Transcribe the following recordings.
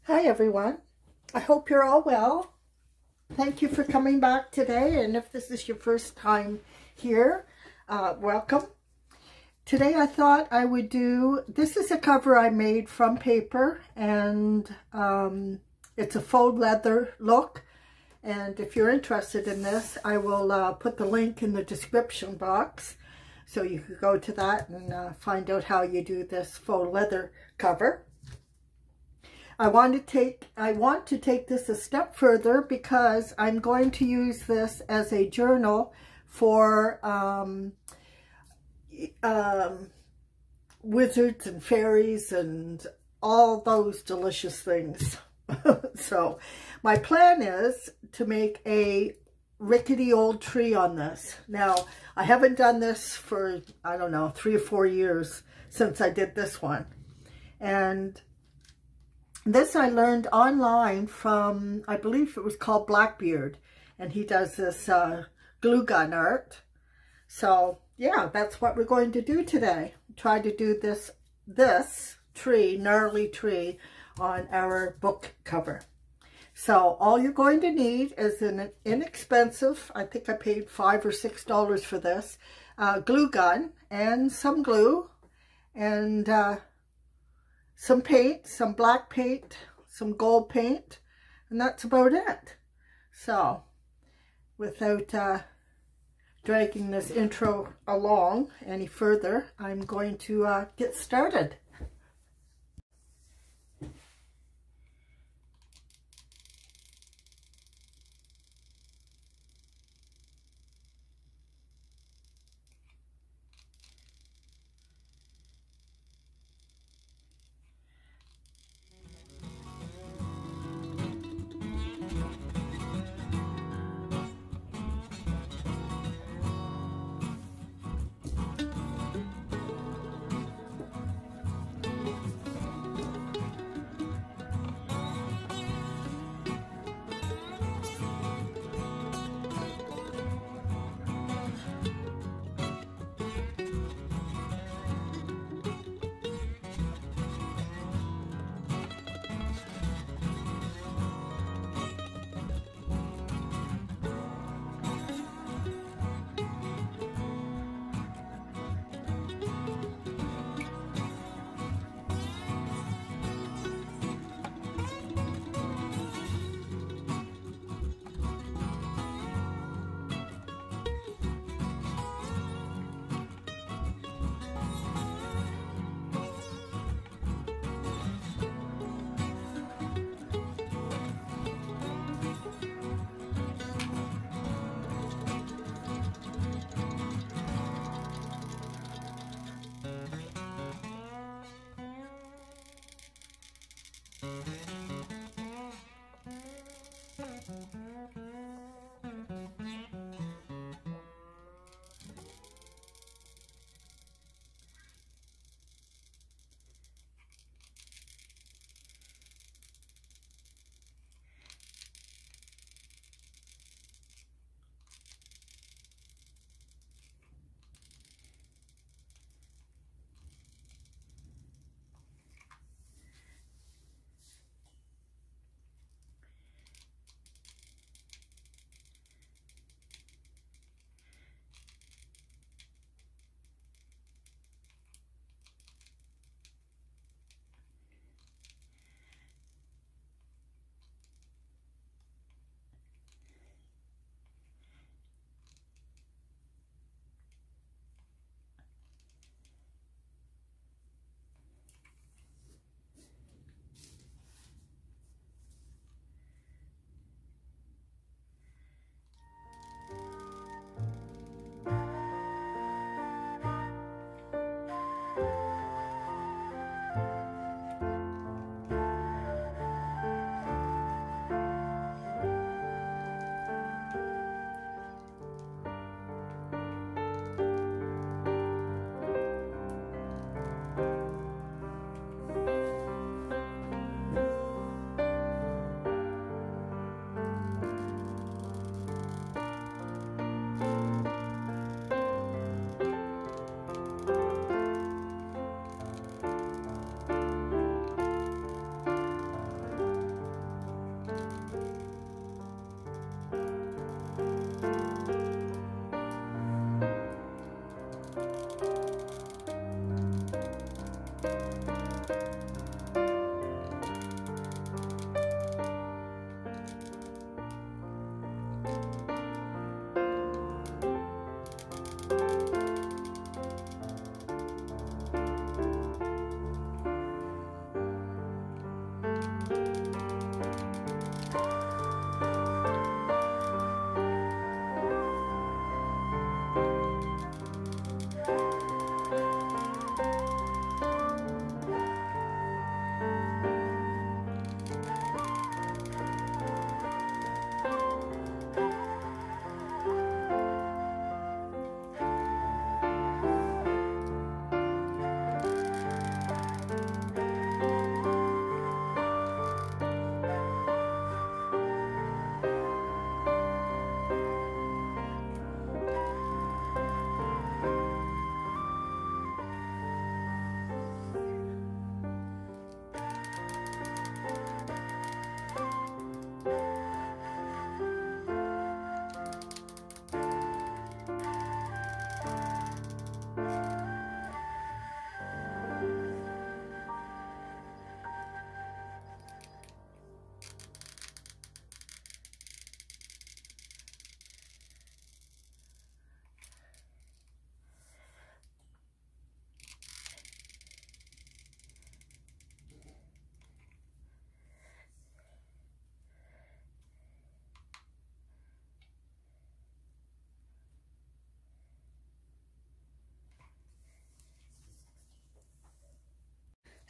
Hi everyone, I hope you're all well. Thank you for coming back today, and if this is your first time here, welcome. Today I thought I would do, this is a cover I made from paper, and it's a faux leather look, and if you're interested in this, I will put the link in the description box so you can go to that and find out how you do this faux leather cover. I want to take this a step further because I'm going to use this as a journal for wizards and fairies and all those delicious things. So my plan is to make a rickety old tree on this. Now, I haven't done this for, I don't know, 3 or 4 years since I did this one. And this I learned online from, I believe it was called Blackbeard, and he does this glue gun art. So yeah, that's what we're going to do today. Try to do this tree, gnarly tree, on our book cover. So all you're going to need is an inexpensive, I think I paid $5 or $6 for this, glue gun and some glue and some paint, some black paint, some gold paint, and that's about it. So, without dragging this intro along any further, I'm going to get started.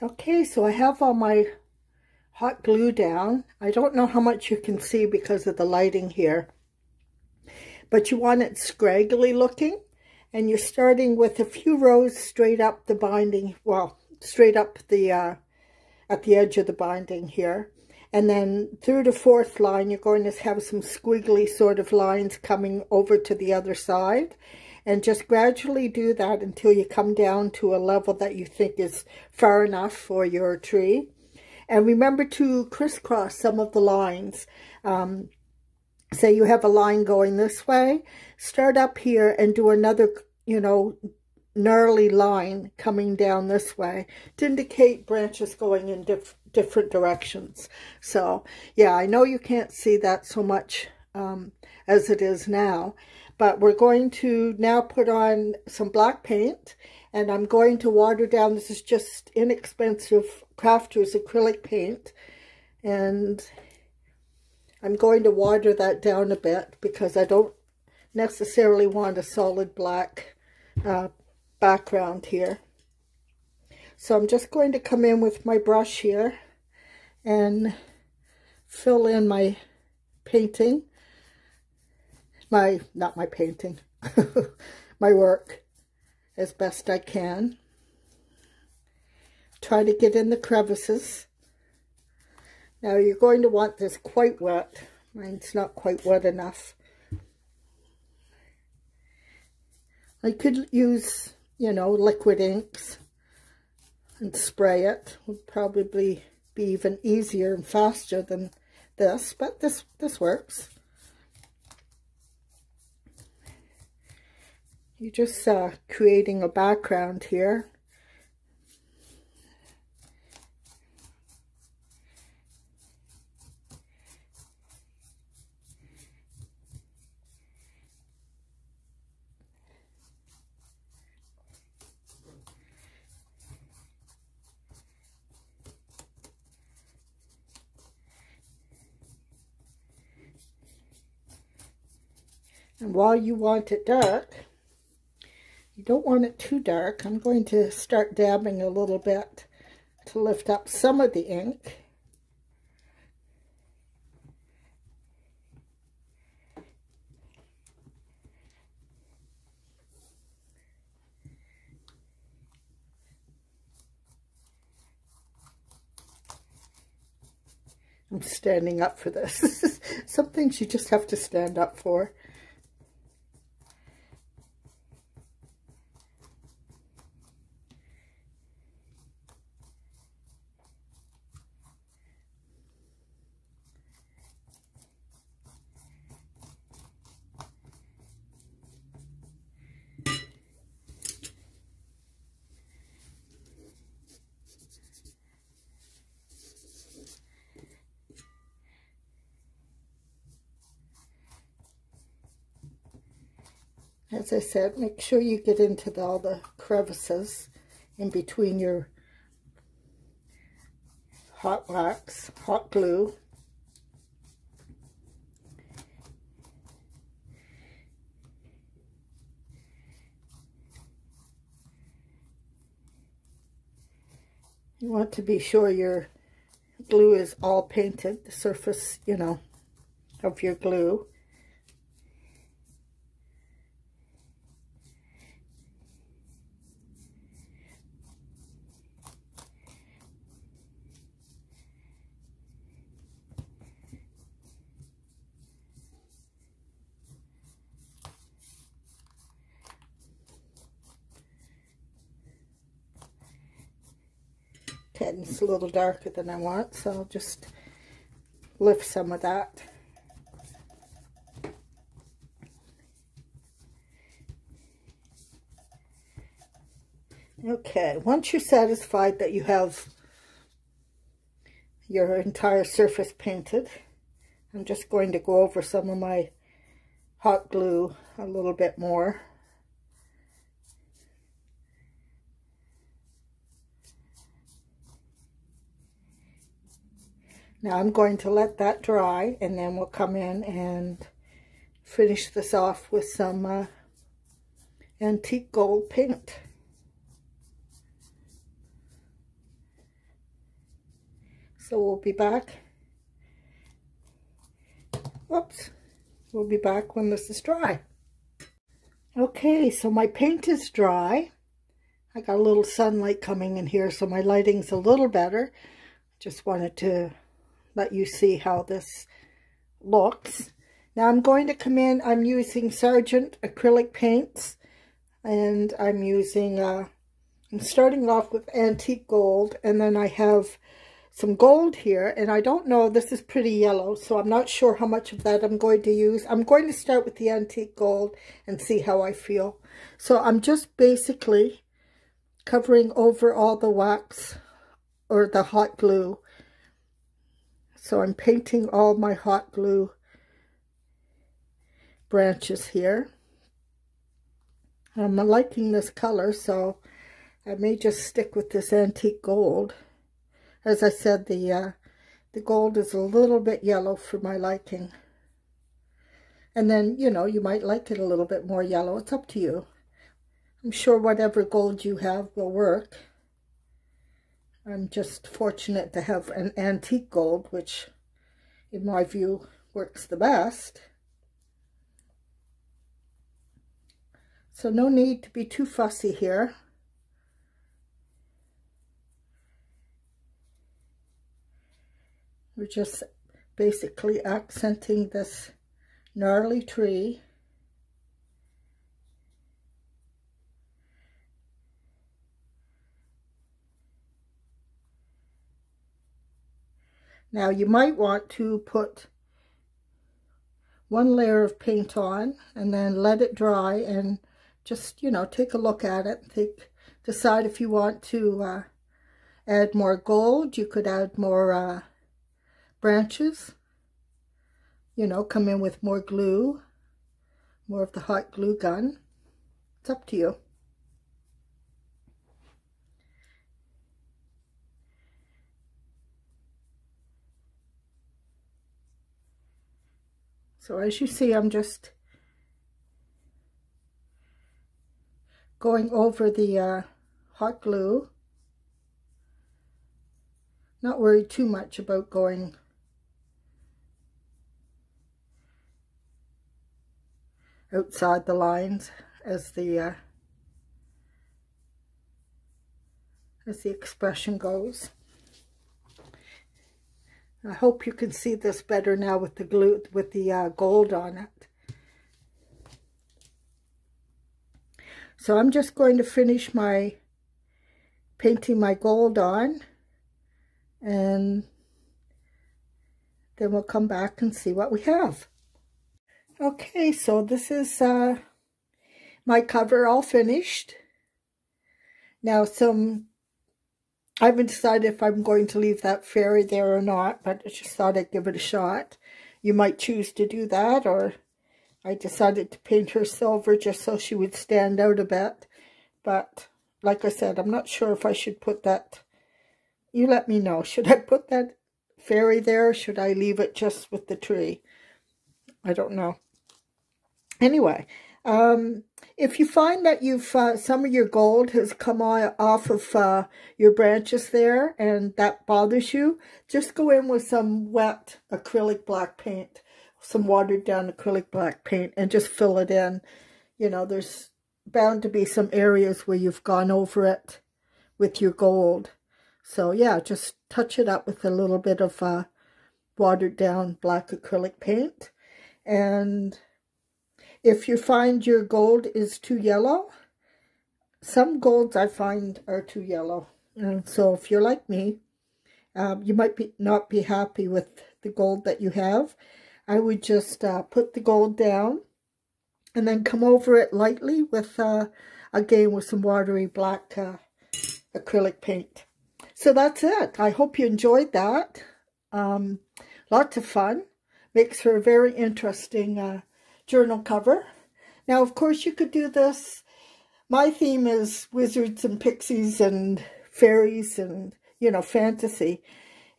Okay, so I have all my hot glue down. I don't know how much you can see because of the lighting here, but you want it scraggly looking, and you're starting with a few rows straight up the binding, well, straight up the at the edge of the binding here, and then through the fourth line you're going to have some squiggly sort of lines coming over to the other side. And just gradually do that until you come down to a level that you think is far enough for your tree. And remember to crisscross some of the lines. Say you have a line going this way, start up here and do another, you know, gnarly line coming down this way to indicate branches going in different directions. So, yeah, I know you can't see that so much as it is now. But we're going to now put on some black paint, and I'm going to water down. This is just inexpensive Crafters acrylic paint, and I'm going to water that down a bit because I don't necessarily want a solid black background here. So I'm just going to come in with my brush here and fill in my painting. Not my painting, my work as best I can. Try to get in the crevices. Now you're going to want this quite wet. Mine's not quite wet enough. I could use, you know, liquid inks and spray it. Would probably be even easier and faster than this, but this works. You're just creating a background here. And while you want it dark, you don't want it too dark. I'm going to start dabbing a little bit to lift up some of the ink. I'm standing up for this. Some things you just have to stand up for. As I said, make sure you get into all the crevices in between your hot wax, hot glue. You want to be sure your glue is all painted, the surface, you know, of your glue. Okay, it's a little darker than I want, so I'll just lift some of that. Okay, once you're satisfied that you have your entire surface painted, I'm just going to go over some of my hot glue a little bit more. Now I'm going to let that dry, and then we'll come in and finish this off with some antique gold paint. So we'll be back. Whoops. We'll be back when this is dry. Okay, so my paint is dry. I got a little sunlight coming in here, so my lighting's a little better. Just wanted to let you see how this looks. Now I'm going to come in, I'm using Sargent acrylic paints, and I'm using, I'm starting off with antique gold, and then I have some gold here, and I don't know, this is pretty yellow, so I'm not sure how much of that I'm going to use. I'm going to start with the antique gold and see how I feel. So I'm just basically covering over all the wax or the hot glue. So I'm painting all my hot glue branches here. I'm liking this color, so I may just stick with this antique gold. As I said, the gold is a little bit yellow for my liking. And then, you know, you might like it a little bit more yellow. It's up to you. I'm sure whatever gold you have will work. I'm just fortunate to have an antique gold, which in my view works the best. So no need to be too fussy here. We're just basically accenting this gnarly tree. Now you might want to put one layer of paint on and then let it dry and just, you know, take a look at it. Decide if you want to add more gold. You could add more branches, you know, come in with more glue, more of the hot glue gun. It's up to you. So as you see, I'm just going over the hot glue. Not worried too much about going outside the lines as the expression goes. I hope you can see this better now with the glue, with the gold on it. So I'm just going to finish my painting my gold on, and then we'll come back and see what we have. Okay, so this is my cover all finished. Now I haven't decided if I'm going to leave that fairy there or not, but I just thought I'd give it a shot. You might choose to do that, or I decided to paint her silver just so she would stand out a bit. But like I said, I'm not sure if I should put that. You let me know. Should I put that fairy there, or should I leave it just with the tree? I don't know. Anyway, if you find that you've some of your gold has come off of your branches there and that bothers you, just go in with some wet acrylic black paint, some watered down acrylic black paint, and just fill it in. You know, there's bound to be some areas where you've gone over it with your gold. So yeah, just touch it up with a little bit of watered down black acrylic paint. And if you find your gold is too yellow, some golds I find are too yellow. And so if you're like me, you might not be happy with the gold that you have. I would just put the gold down and then come over it lightly with, again, with some watery black acrylic paint. So that's it. I hope you enjoyed that. Lots of fun. Makes for a very interesting journal cover. Now, of course, you could do this. My theme is wizards and pixies and fairies and, you know, fantasy.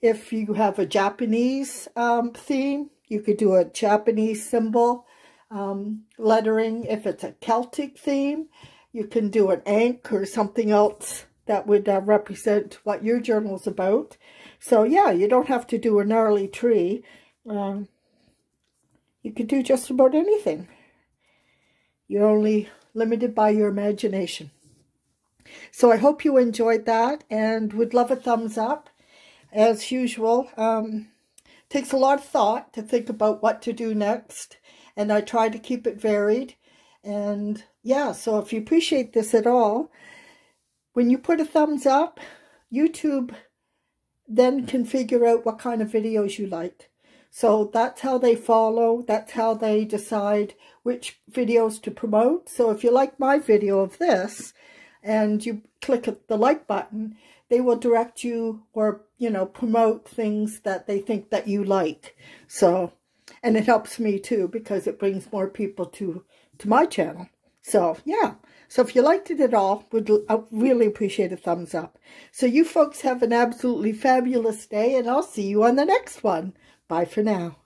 If you have a Japanese theme, you could do a Japanese symbol lettering. If it's a Celtic theme, you can do an ankh or something else that would represent what your journal's about. So, yeah, you don't have to do a gnarly tree. You could do just about anything. You're only limited by your imagination. So I hope you enjoyed that and would love a thumbs up. As usual, takes a lot of thought to think about what to do next. And I try to keep it varied. And yeah, so if you appreciate this at all, when you put a thumbs up, YouTube then can figure out what kind of videos you like. So that's how they follow. That's how they decide which videos to promote. So if you like my video of this and you click the like button, they will direct you or, you know, promote things that they think that you like. So, and it helps me too because it brings more people to my channel. So, yeah. So if you liked it at all, I really appreciate a thumbs up. So you folks have an absolutely fabulous day, and I'll see you on the next one. Bye for now.